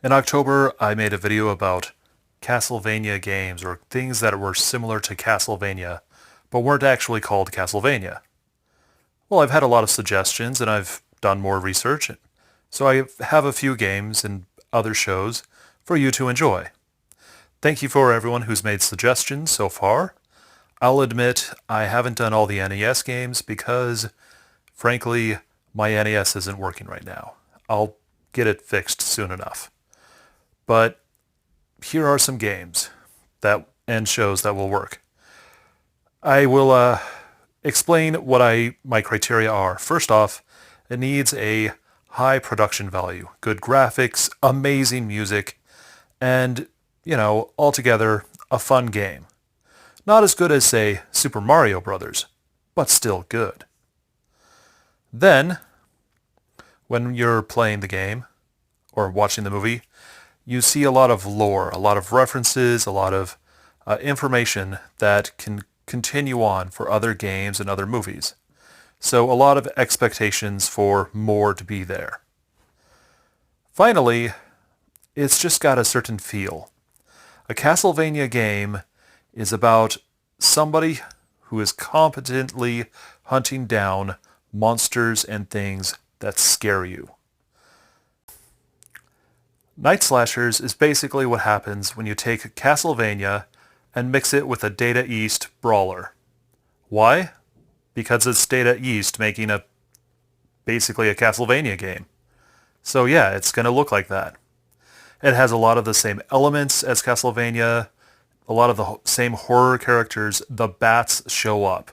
In October, I made a video about Castlevania games, or things that were similar to Castlevania, but weren't actually called Castlevania. Well, I've had a lot of suggestions, and I've done more research, so I have a few games and other shows for you to enjoy. Thank you for everyone who's made suggestions so far. I'll admit I haven't done all the NES games because, frankly, my NES isn't working right now. I'll get it fixed soon enough. But here are some games and shows that will work. I will explain what my criteria are. First off, it needs a high production value, good graphics, amazing music, and, altogether a fun game. Not as good as, say, Super Mario Brothers, but still good. Then, when you're playing the game or watching the movie, you see a lot of lore, a lot of references, a lot of information that can continue on for other games and other movies. So a lot of expectations for more to be there. Finally, it's just got a certain feel. A Castlevania game is about somebody who is competently hunting down monsters and things that scare you. Night Slashers is basically what happens when you take Castlevania and mix it with a Data East brawler. Why? Because it's Data East making basically a Castlevania game. So yeah, it's going to look like that. It has a lot of the same elements as Castlevania, a lot of the same horror characters. The bats show up.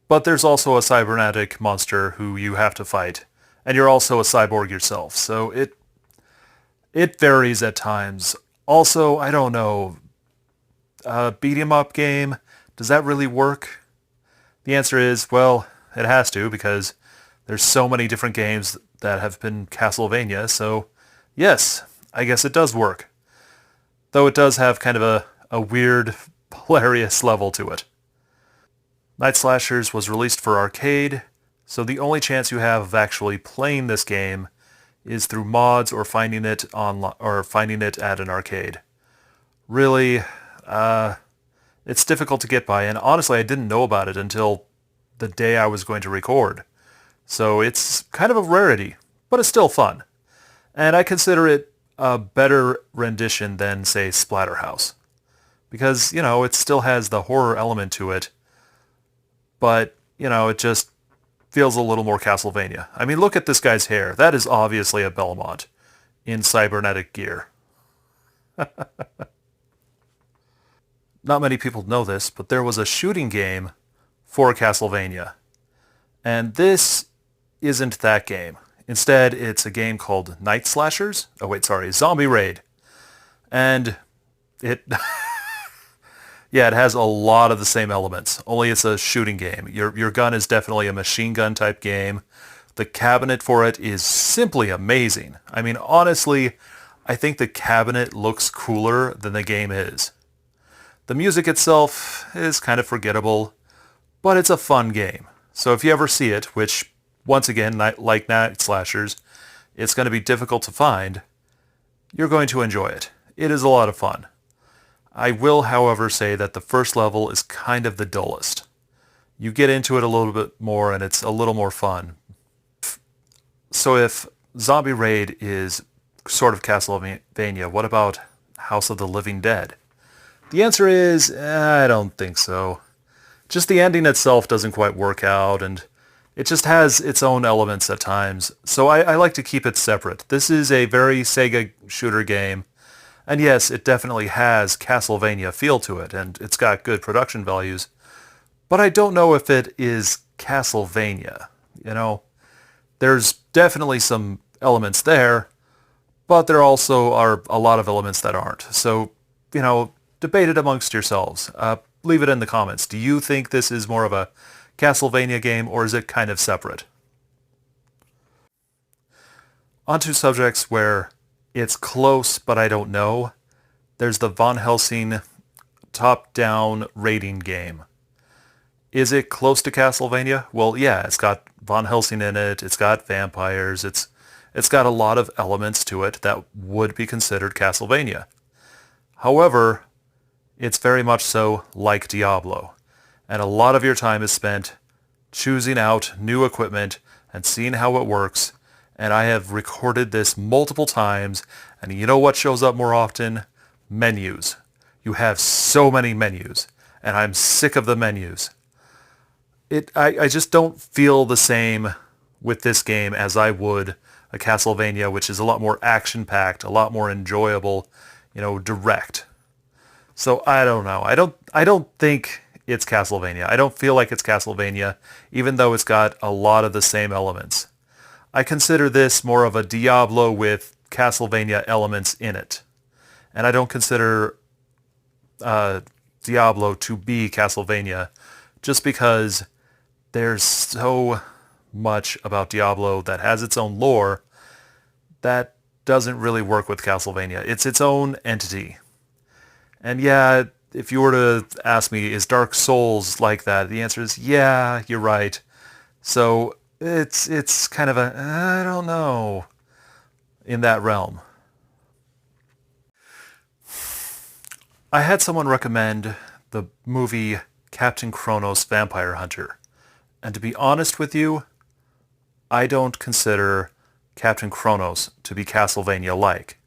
But there's also a cybernetic monster who you have to fight, and you're also a cyborg yourself, so it varies at times. Also, I don't know, a beat 'em up game, does that really work? The answer is, well, it has to, because there's so many different games that have been Castlevania, so yes, I guess it does work. Though it does have kind of a weird, hilarious level to it. Night Slashers was released for arcade, so the only chance you have of actually playing this game is through mods or finding it at an arcade. Really, it's difficult to get by, and honestly I didn't know about it until the day I was going to record. So it's kind of a rarity, but it's still fun. And I consider it a better rendition than, say, Splatterhouse. Because, it still has the horror element to it, but, it just feels a little more Castlevania. I mean, look at this guy's hair. That is obviously a Belmont in cybernetic gear. Not many people know this, but there was a shooting game for Castlevania. And this isn't that game. Instead, it's a game called Night Slashers. Oh wait, sorry, Zombie Raid. And it... yeah, it has a lot of the same elements, only it's a shooting game. Your gun is definitely a machine gun type game. The cabinet for it is simply amazing. I mean, honestly, I think the cabinet looks cooler than the game is. The music itself is kind of forgettable, but it's a fun game. So if you ever see it, which, once again, like Night Slashers, it's going to be difficult to find, you're going to enjoy it. It is a lot of fun. I will, however, say that the first level is kind of the dullest. You get into it a little bit more and it's a little more fun. So if Zombie Raid is sort of Castlevania, what about House of the Living Dead? The answer is, I don't think so. Just the ending itself doesn't quite work out, and it just has its own elements at times. So I like to keep it separate. This is a very Sega shooter game. And yes, it definitely has Castlevania feel to it, and it's got good production values. But I don't know if it is Castlevania. There's definitely some elements there, but there also are a lot of elements that aren't. So, debate it amongst yourselves. Leave it in the comments. Do you think this is more of a Castlevania game, or is it kind of separate? On to subjects where it's close, but I don't know. There's the Van Helsing top-down raiding game. Is it close to Castlevania? Well, yeah, it's got Van Helsing in it. It's got vampires. It's It's got a lot of elements to it that would be considered Castlevania. However, it's very much so like Diablo, and a lot of your time is spent choosing out new equipment and seeing how it works, and I have recorded this multiple times, and you know what shows up more often? Menus. You have so many menus, and I'm sick of the menus. I just don't feel the same with this game as I would a Castlevania, which is a lot more action-packed, a lot more enjoyable, direct. So I don't know. I don't think it's Castlevania. I don't feel like it's Castlevania, even though it's got a lot of the same elements. I consider this more of a Diablo with Castlevania elements in it. And I don't consider Diablo to be Castlevania just because there's so much about Diablo that has its own lore that doesn't really work with Castlevania. It's its own entity. And yeah, if you were to ask me, is Dark Souls like that? The answer is, yeah, you're right. So it's kind of a, I don't know, in that realm. I had someone recommend the movie Captain Kronos Vampire Hunter. And to be honest with you, I don't consider Captain Kronos to be Castlevania-like.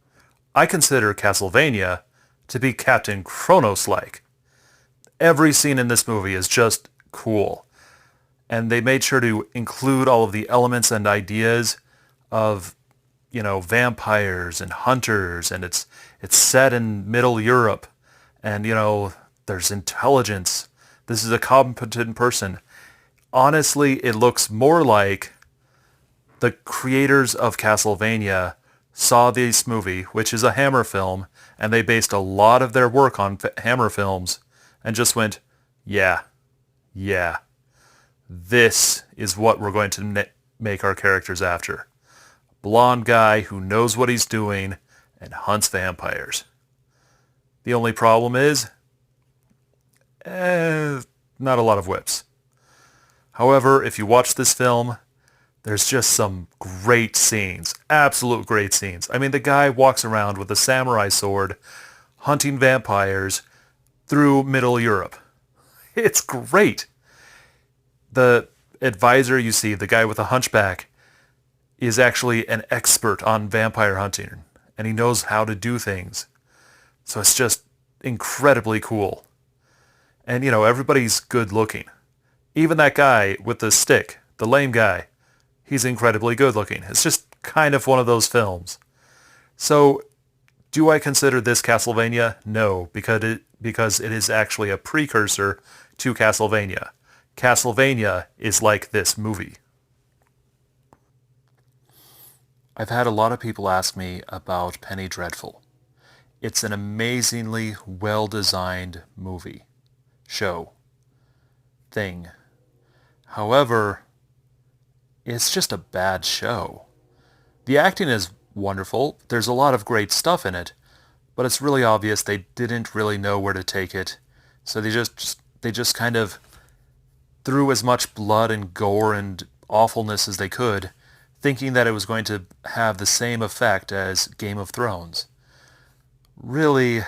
I consider Castlevania to be Captain Kronos-like. Every scene in this movie is just cool. And they made sure to include all of the elements and ideas of, vampires and hunters, and it's set in Middle Europe. And, there's intelligence. This is a competent person. Honestly, it looks more like the creators of Castlevania saw this movie, which is a Hammer film, and they based a lot of their work on Hammer films, and just went, yeah, this is what we're going to make our characters after. Blonde guy who knows what he's doing and hunts vampires. The only problem is, not a lot of whips. However, if you watch this film, there's just some great scenes, absolute great scenes. I mean, the guy walks around with a samurai sword, hunting vampires through Middle Europe. It's great. The advisor you see, the guy with a hunchback, is actually an expert on vampire hunting, and he knows how to do things. So it's just incredibly cool. And, everybody's good looking. Even that guy with the stick, the lame guy, he's incredibly good looking. It's just kind of one of those films. So, do I consider this Castlevania? No, because it is actually a precursor to Castlevania. Castlevania is like this movie. I've had a lot of people ask me about Penny Dreadful. It's an amazingly well-designed movie, show, thing. However, it's just a bad show. The acting is wonderful. There's a lot of great stuff in it, but it's really obvious they didn't really know where to take it. So they just kind of threw as much blood and gore and awfulness as they could, thinking that it was going to have the same effect as Game of Thrones. Really,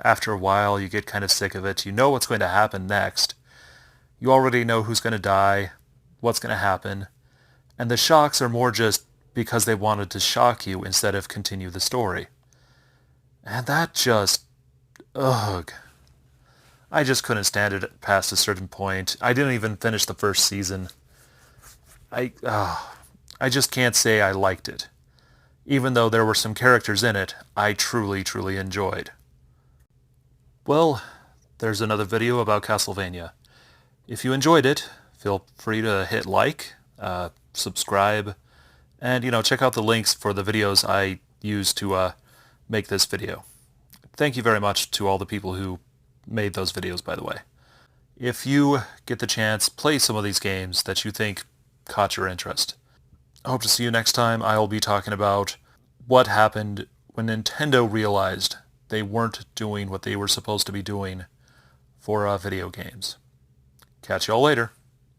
after a while, you get kind of sick of it. You know what's going to happen next. You already know who's going to die, what's going to happen, and the shocks are more just because they wanted to shock you instead of continue the story. And that just, ugh. I just couldn't stand it past a certain point. I didn't even finish the first season. I just can't say I liked it. Even though there were some characters in it I truly, truly enjoyed. Well, there's another video about Castlevania. If you enjoyed it, feel free to hit like, subscribe, and check out the links for the videos I used to make this video. Thank you very much to all the people who made those videos, by the way. If you get the chance, play some of these games that you think caught your interest. I hope to see you next time. I will be talking about what happened when Nintendo realized they weren't doing what they were supposed to be doing for video games. Catch y'all later.